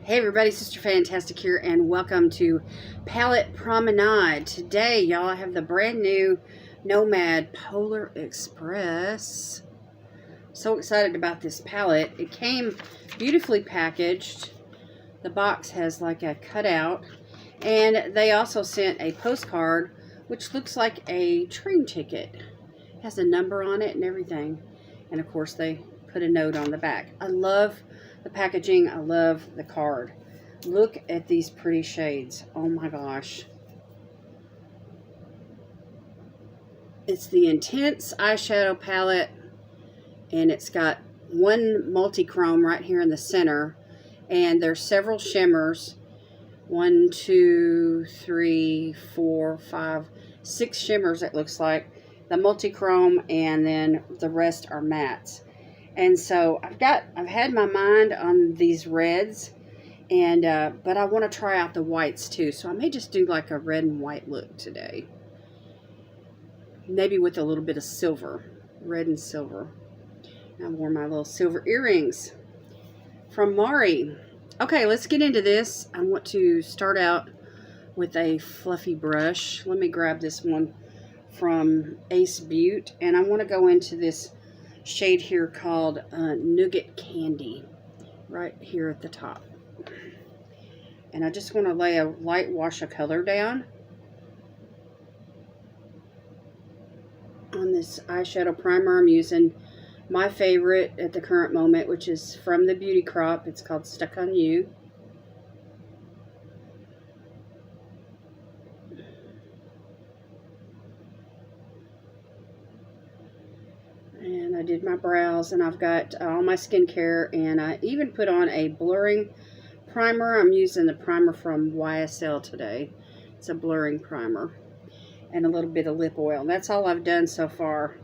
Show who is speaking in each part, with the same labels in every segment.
Speaker 1: Hey everybody, Sister Fantastic here, and welcome to Palette Promenade. Today, y'all, I have the brand new Nomad Polar Express. So excited about this palette. It came beautifully packaged. The box has like a cutout, and they also sent a postcard, which looks like a train ticket. It has a number on it and everything. And of course, they put a note on the back. I love the packaging. I love the card. Look at these pretty shades. Oh my gosh. It's the Intense eyeshadow palette, and it's got one multi-chrome right here in the center, and there's several shimmers. 1, 2, 3, 4, 5, 6 shimmers it looks like. The multi-chrome, and then the rest are mattes. And so I've had my mind on these reds, and but I want to try out the whites too. So I may just do like a red and white look today. Maybe with a little bit of silver, red and silver. I wore my little silver earrings from Mari. Okay, let's get into this. I want to start out with a fluffy brush. Let me grab this one from Ace Butte, and I want to go into this shade here called Nougat Candy, right here at the top. And I just want to lay a light wash of color down on this eyeshadow primer. I'm using my favorite at the current moment, which is from the Beauty Crop. It's called Stuck on You. And I did my brows, and I've got all my skincare, and I even put on a blurring primer. I'm using the primer from YSL today. It's a blurring primer. And a little bit of lip oil. That's all I've done so far.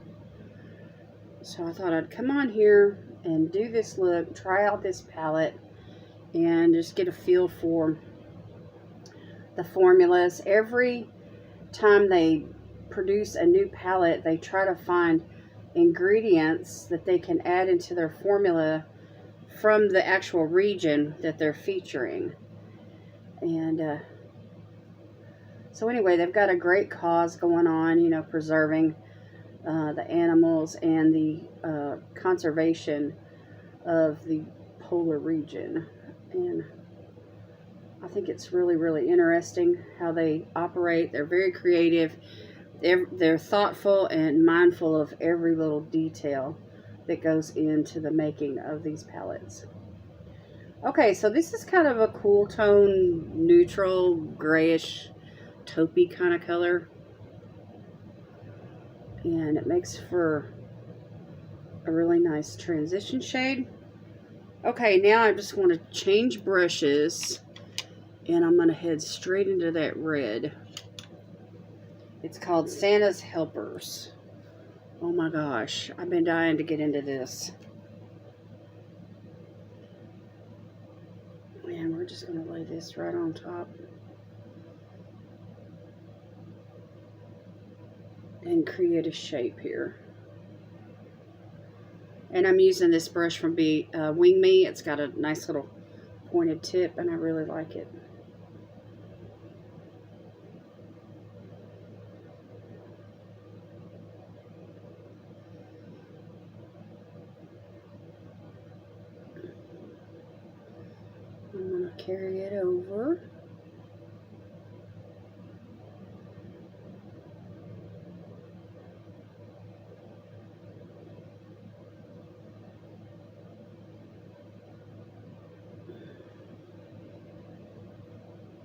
Speaker 1: So I thought I'd come on here and do this look, try out this palette, and just get a feel for the formulas. Every time they produce a new palette, they try to find ingredients that they can add into their formula from the actual region that they're featuring. And so anyway, they've got a great cause going on, you know, preserving the animals and the conservation of the polar region. And I think it's really, really interesting how they operate. They're very creative. They're thoughtful and mindful of every little detail that goes into the making of these palettes. Okay, so this is kind of a cool tone, neutral, grayish, taupey kind of color. And it makes for a really nice transition shade. Okay, now I just want to change brushes, and I'm going to head straight into that red. It's called Santa's Helpers. Oh my gosh, I've been dying to get into this. And we're just going to lay this right on top. And create a shape here. And I'm using this brush from Wing Me. It's got a nice little pointed tip, and I really like it. I'm going to carry it over.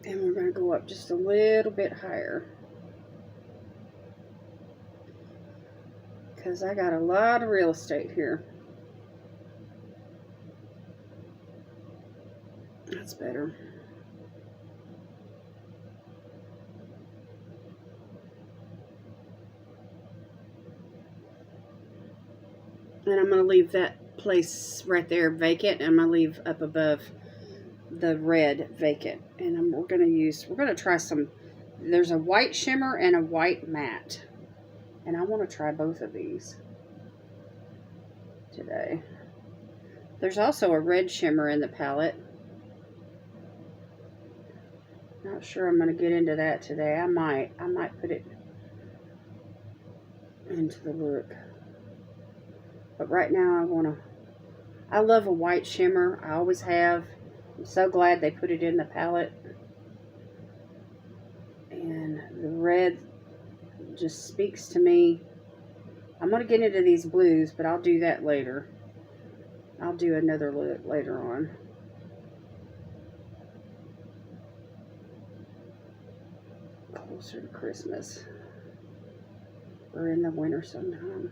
Speaker 1: And we're going to go up just a little bit higher, because I got a lot of real estate here. That's better. And I'm going to leave that place right there vacant, and I'm going to leave up above the red vacant. And we're going to try some, there's a white shimmer and a white matte, and I want to try both of these today. There's also a red shimmer in the palette, Not sure I'm going to get into that today. I might put it into the look. But right now I love a white shimmer. I always have. I'm so glad they put it in the palette. And the red just speaks to me. I'm going to get into these blues, but I'll do that later. I'll do another look later on. Closer to Christmas. Or in the winter sometime.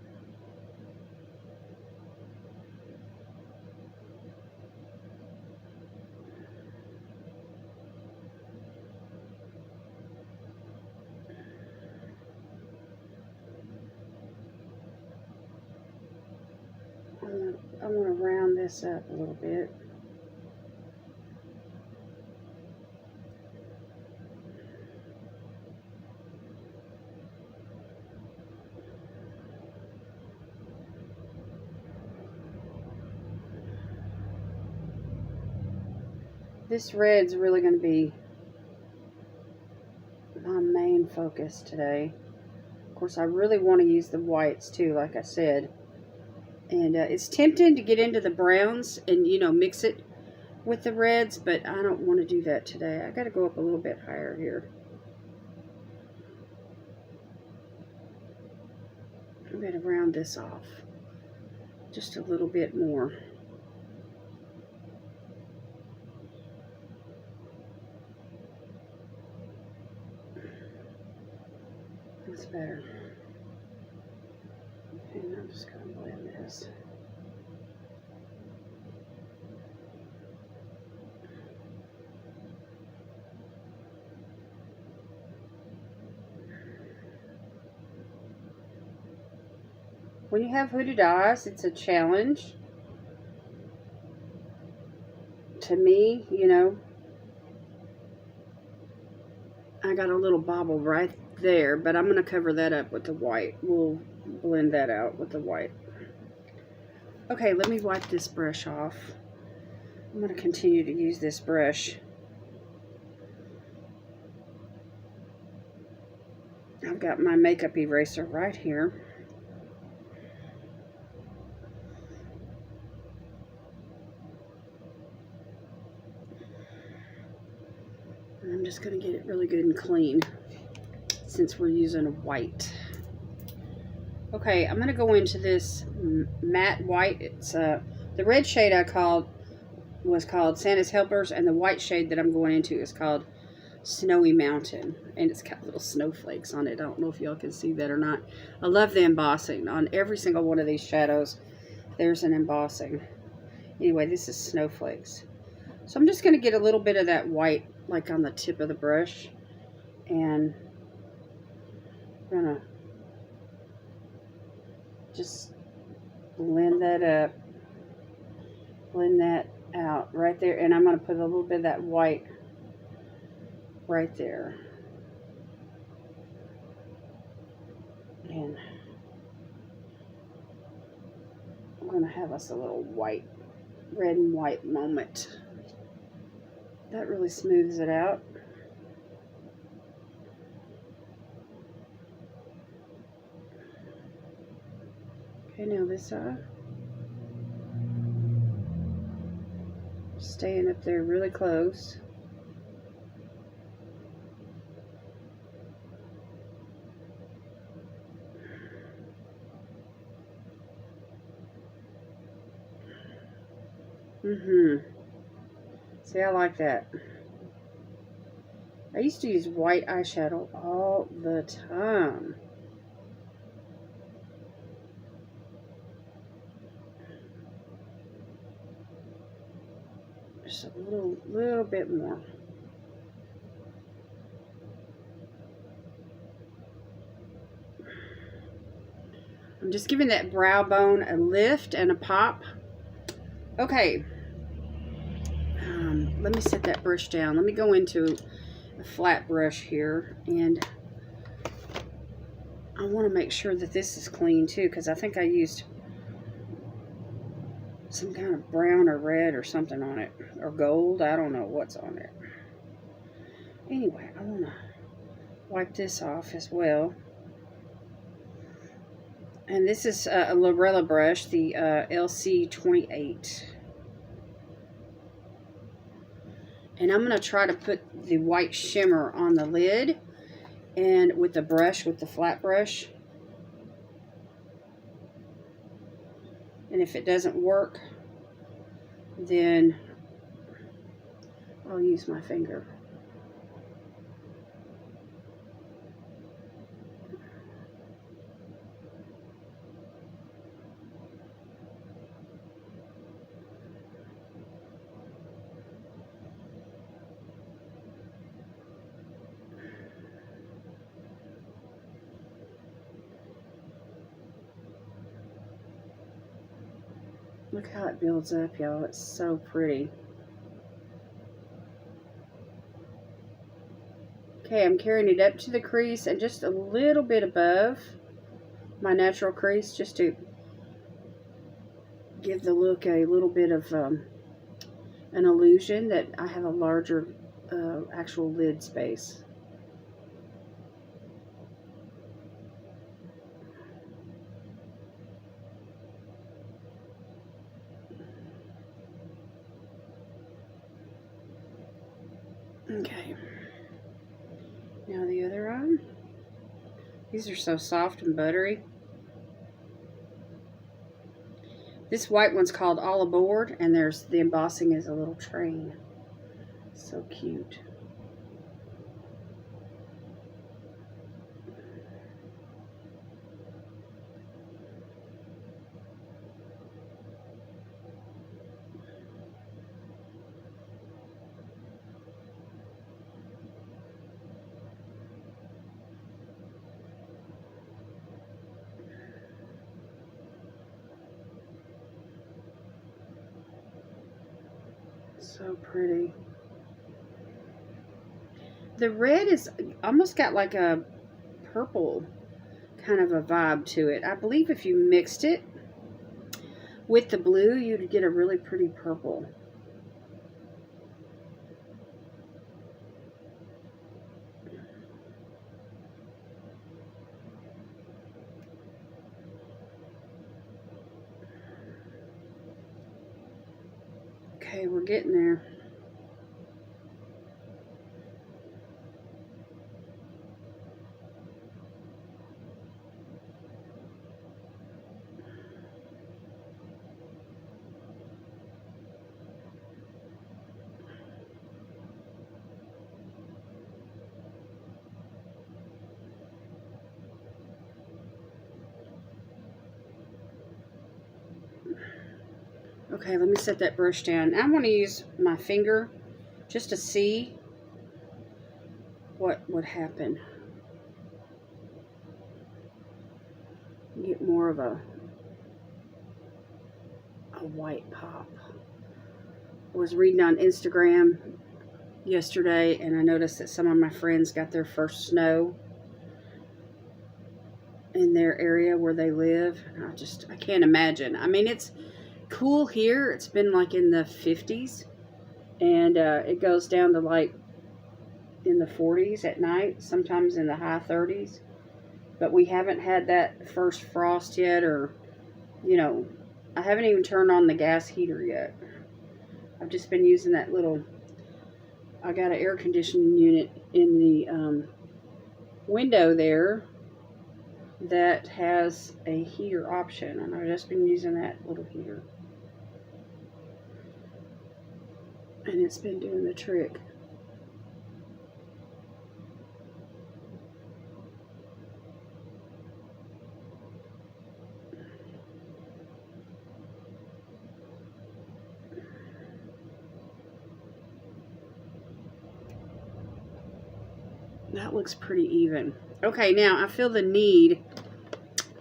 Speaker 1: I want to round this up a little bit. This red's really going to be my main focus today. Of course, I really want to use the whites too, like I said. And it's tempting to get into the browns and, you know, mix it with the reds, but I don't want to do that today. I got to go up a little bit higher here. I'm going to round this off just a little bit more. That's better. And I'm just going to blend this. When you have hooded eyes, it's a challenge. To me, you know, I got a little bobble right there, but I'm going to cover that up with the white. We'll blend that out with the white. Okay, let me wipe this brush off. I'm going to continue to use this brush. I've got my makeup eraser right here. And I'm just going to get it really good and clean since we're using a white. Okay, I'm going to go into this matte white. It's the red shade was called Santa's Helpers, and the white shade that I'm going into is called Snowy Mountain, and it's got little snowflakes on it. I don't know if y'all can see that or not. I love the embossing on every single one of these shadows. There's an embossing. Anyway, this is snowflakes. So I'm just going to get a little bit of that white like on the tip of the brush, and I'm going to just blend that up, blend that out right there, and I'm going to put a little bit of that white right there. And I'm going to have us a little white, red and white moment. That really smooths it out. Okay, now this side. Staying up there really close. See, I like that. I used to use white eyeshadow all the time. Just a little bit more. I'm just giving that brow bone a lift and a pop. Okay. Let me set that brush down. Let me go into a flat brush here, and I want to make sure that this is clean too, because I think I used some kind of brown or red or something on it, or gold. I don't know what's on it. Anyway, I want to wipe this off as well. And this is a Lorella brush, the LC28. And I'm going to try to put the white shimmer on the lid and with the brush, with the flat brush. And if it doesn't work, then I'll use my finger. Look how it builds up, y'all. It's so pretty. Okay, I'm carrying it up to the crease and just a little bit above my natural crease, just to give the look a little bit of an illusion that I have a larger actual lid space. Okay, now the other eye. These are so soft and buttery. This white one's called All Aboard, and there's the embossing is a little train. So cute. So pretty. The red is almost got like a purple kind of a vibe to it. I believe if you mixed it with the blue, you'd get a really pretty purple. Okay, we're getting there. Okay, let me set that brush down. I want to use my finger just to see what would happen. Get more of a white pop. I was reading on Instagram yesterday, and I noticed that some of my friends got their first snow in their area where they live. And I can't imagine. I mean, it's cool here. It's been like in the 50s, and it goes down to like in the 40s at night, sometimes in the high 30s. But we haven't had that first frost yet, or, you know, I haven't even turned on the gas heater yet. I've just been using that little, I got an air conditioning unit in the window there that has a heater option, and I've just been using that little heater. And it's been doing the trick. That looks pretty even. Okay, now I feel the need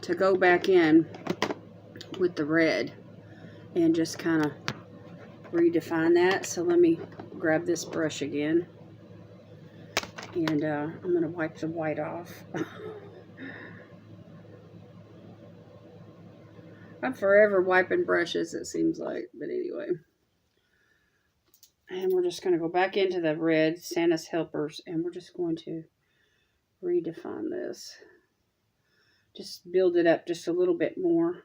Speaker 1: to go back in with the red and just kind of redefine that. So let me grab this brush again, and I'm going to wipe the white off. I'm forever wiping brushes, it seems like, but anyway. And we're just going to go back into the red Santa's Helpers, and we're just going to redefine this. Just build it up just a little bit more,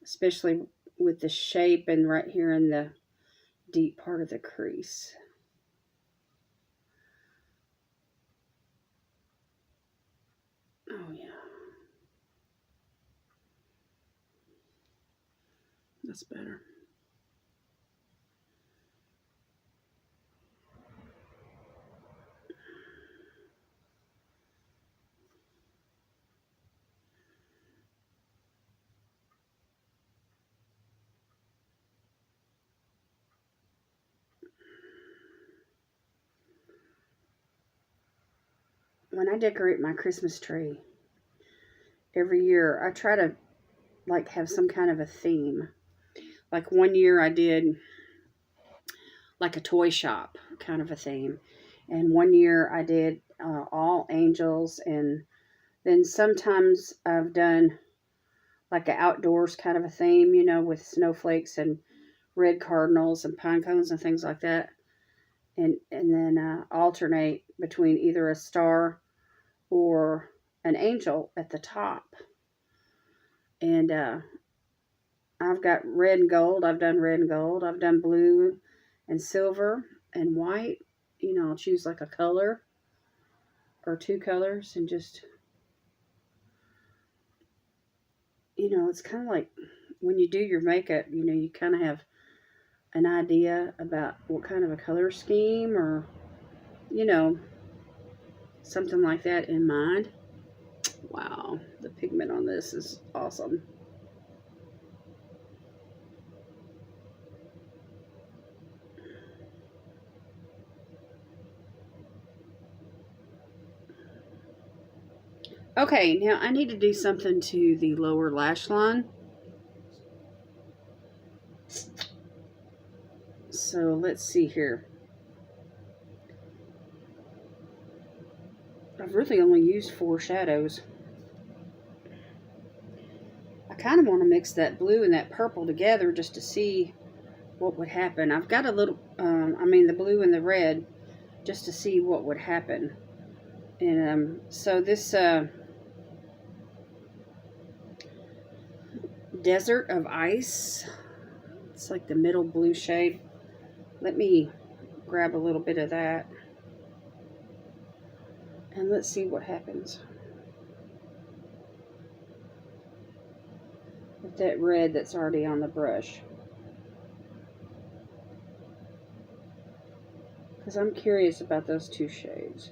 Speaker 1: especially with the shape and right here in the deep part of the crease. Oh yeah. That's better. When I decorate my Christmas tree every year, I try to like have some kind of a theme. Like one year I did like a toy shop kind of a theme. And one year I did all angels. And then sometimes I've done like an outdoors kind of a theme, you know, with snowflakes and red cardinals and pine cones and things like that. And then alternate between either a star or an angel at the top. And I've got red and gold. I've done red and gold. I've done blue and silver and white. You know, I'll choose like a color or two colors and just, you know, it's kind of like when you do your makeup, you know, you kind of have an idea about what kind of a color scheme or, you know, something like that in mind. Wow, the pigment on this is awesome. Okay, now I need to do something to the lower lash line. So let's see here. I've really only used 4 shadows. I kind of want to mix that blue and that purple together just to see what would happen. I've got a little, the blue and the red, just to see what would happen. And so this Desert of Ice, it's like the middle blue shade. Let me grab a little bit of that. And let's see what happens with that red that's already on the brush. Because I'm curious about those 2 shades.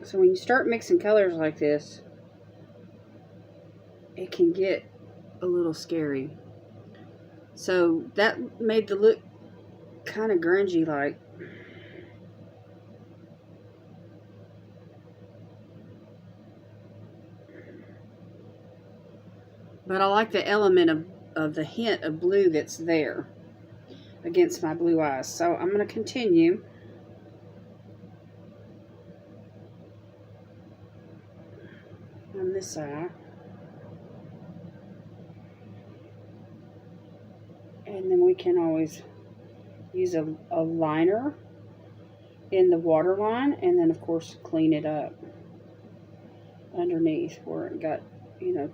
Speaker 1: So when you start mixing colors like this, it can get a little scary. So that made the look kind of grungy like. But I like the element of the hint of blue that's there against my blue eyes. So I'm going to continue. On this side. And then we can always use a liner in the waterline and then of course clean it up underneath where it got, you know,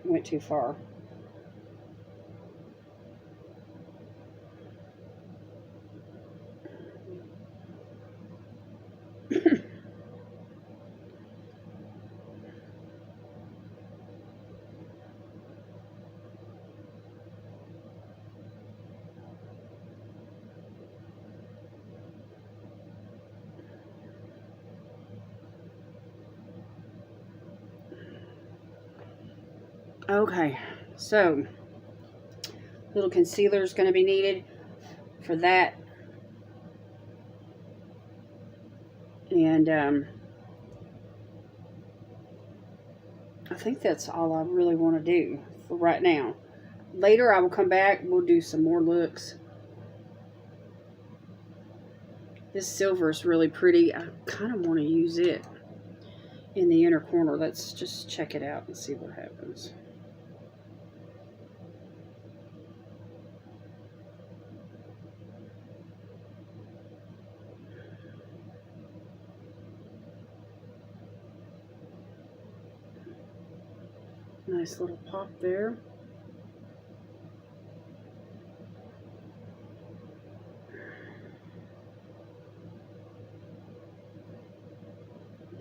Speaker 1: went too far. Okay, so little concealer is going to be needed for that. And I think that's all I really want to do for right now. Later I will come back, we'll do some more looks. This silver is really pretty. I kind of want to use it in the inner corner. Let's just check it out and see what happens. Nice little pop there.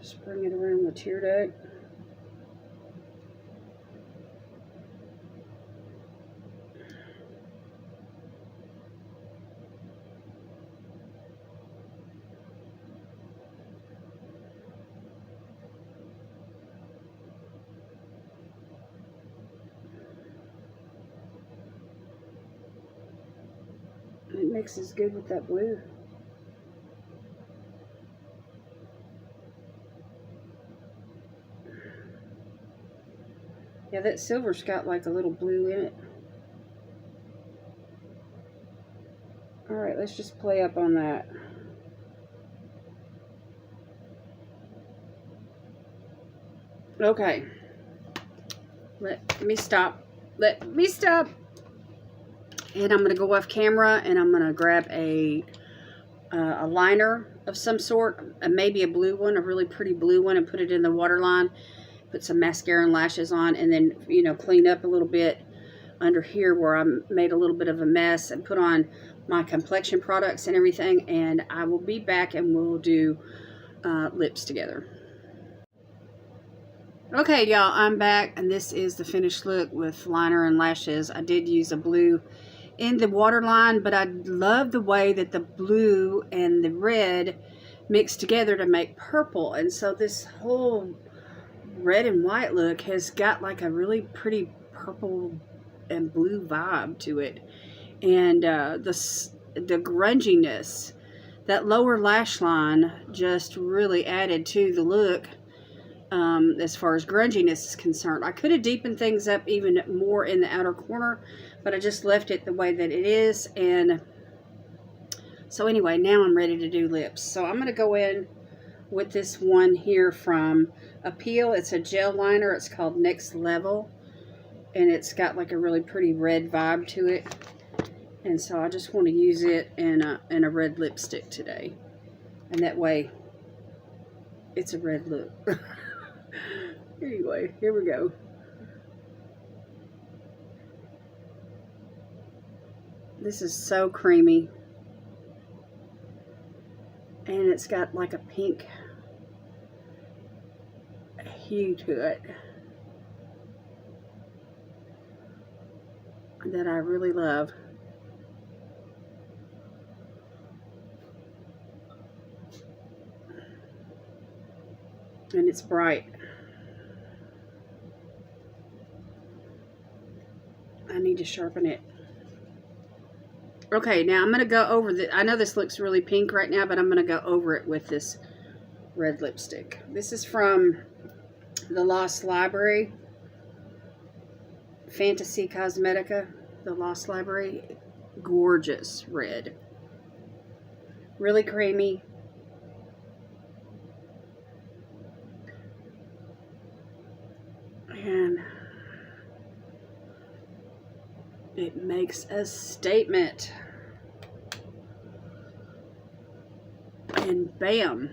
Speaker 1: Just bring it around the tear duct. It mixes good with that blue. Yeah, that silver's got like a little blue in it. Alright, let's just play up on that. Okay. Let me stop. Let me stop. And I'm going to go off camera and I'm going to grab a liner of some sort, maybe a blue one, a really pretty blue one, and put it in the waterline. Put some mascara and lashes on, and then, you know, clean up a little bit under here where I made a little bit of a mess, and put on my complexion products and everything, and I will be back and we'll do lips together. Okay, y'all, I'm back, and this is the finished look with liner and lashes. I did use a blue in the waterline, but I love the way that the blue and the red mixed together to make purple, and so this whole red and white look has got like a really pretty purple and blue vibe to it. And the grunginess, that lower lash line just really added to the look as far as grunginess is concerned. I could have deepened things up even more in the outer corner, but I just left it the way that it is. And so anyway, now I'm ready to do lips. So I'm going to go in with this one here from Appeal. It's a gel liner. It's called Next Level, and it's got like a really pretty red vibe to it, and so I just want to use it in a red lipstick today, and that way it's a red look. Anyway, here we go. This is so creamy, and it's got like a pink hue to it that I really love. And it's bright. I need to sharpen it. Okay, now I'm going to go over the, I know this looks really pink right now, but I'm going to go over it with this red lipstick. This is from the Lost Library, Fantasy Cosmetica, the Lost Library. Gorgeous red. Really creamy. And it makes a statement. And bam.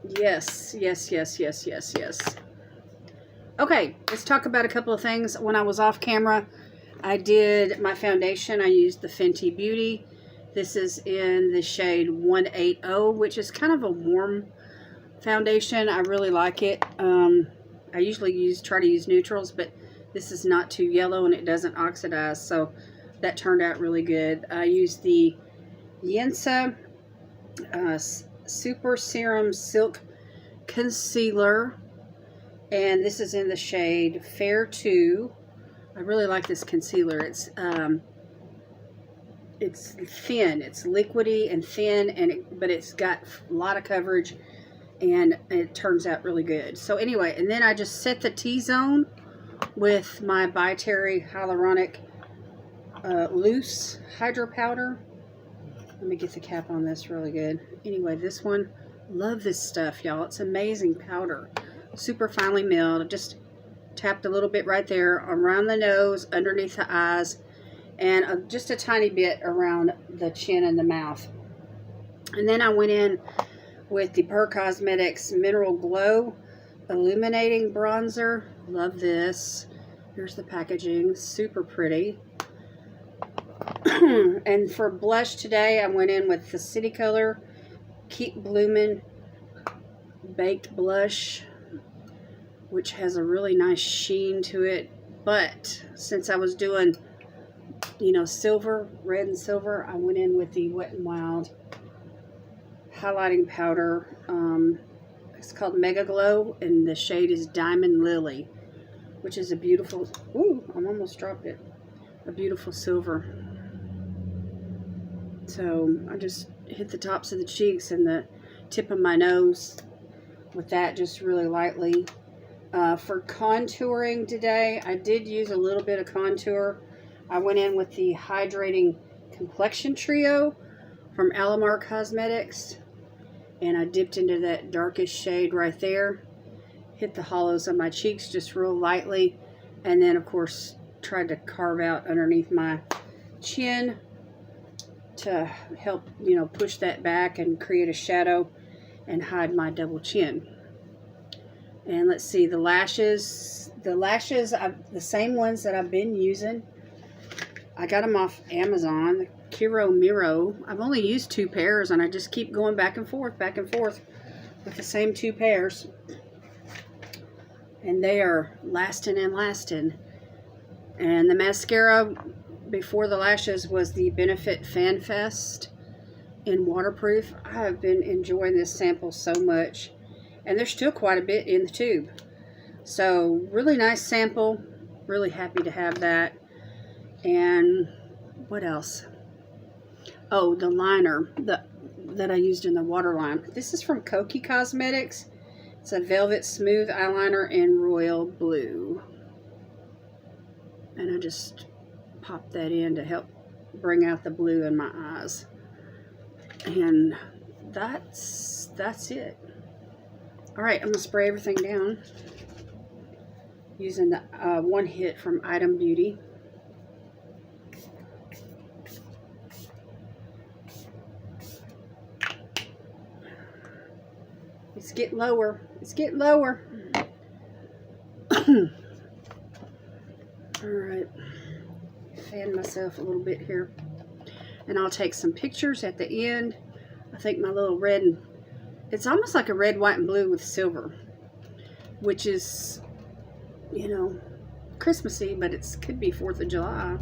Speaker 1: Yes, yes, yes, yes, yes, yes. Okay, let's talk about a couple of things. When I was off camera, I did my foundation. I used the Fenty Beauty. This is in the shade 180, which is kind of a warm foundation. I really like it. I usually try to use neutrals, but this is not too yellow and it doesn't oxidize, so that turned out really good. I used the Yensa Super Serum Silk Concealer, and this is in the shade Fair 2. I really like this concealer. It's thin, it's liquidy and thin, but it's got a lot of coverage, and it turns out really good. So anyway, and then I just set the T-zone with my By Terry Hyaluronic loose hydro powder. Let me get the cap on this really good. Anyway, this one, love this stuff, y'all. It's amazing powder. Super finely milled. I just tapped a little bit right there around the nose, underneath the eyes, and just a tiny bit around the chin and the mouth. And then I went in with the Cosmetics Mineral Glow Illuminating Bronzer. Love this. Here's the packaging. Super pretty. And for blush today, I went in with the City Color Keep Bloomin' Baked Blush, which has a really nice sheen to it. But since I was doing, you know, silver, red and silver, I went in with the Wet n Wild highlighting powder. It's called Mega Glow, and the shade is Diamond Lily, which is a beautiful, ooh, I almost dropped it, a beautiful silver. So I just hit the tops of the cheeks and the tip of my nose with that, just really lightly. For contouring today, I did use a little bit of contour. I went in with the Hydrating Complexion Trio from Alamar Cosmetics, and I dipped into that darkest shade right there. Hit the hollows of my cheeks just real lightly, and then of course tried to carve out underneath my chin to help, you know, push that back and create a shadow and hide my double chin. And let's see, the lashes, the same ones that I've been using. I got them off Amazon, the Kiro Miro. I've only used 2 pairs, and I just keep going back and forth with the same 2 pairs. And they are lasting and lasting. And the mascara before the lashes was the Benefit Fan Fest in waterproof. I have been enjoying this sample so much, and there's still quite a bit in the tube. So really nice sample, really happy to have that. And what else? Oh, the liner that I used in the waterline. This is from Koki Cosmetics. It's a Velvet Smooth Eyeliner in Royal Blue. And I just popped that in to help bring out the blue in my eyes. And that's it. Alright, I'm going to spray everything down using the One Hit from Item Beauty. It's getting lower. It's getting lower. Alright. Fan myself a little bit here. And I'll take some pictures at the end. I think my little red, it's almost like a red, white, and blue with silver, which is, you know, Christmassy, but it could be 4th of July.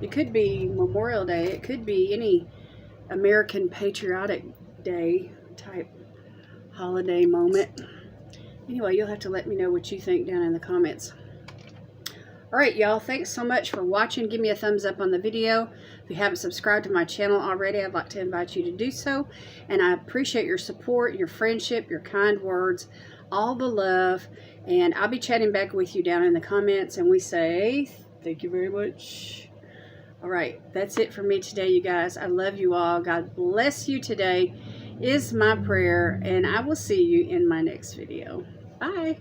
Speaker 1: It could be Memorial Day. It could be any American patriotic day type holiday moment. Anyway, you'll have to let me know what you think down in the comments. Alright, y'all, thanks so much for watching. Give me a thumbs up on the video. If you haven't subscribed to my channel already, I'd like to invite you to do so. And I appreciate your support, your friendship, your kind words, all the love. And I'll be chatting back with you down in the comments. And we say, thank you very much. Alright, that's it for me today, you guys. I love you all. God bless you today is my prayer. And I will see you in my next video. Bye.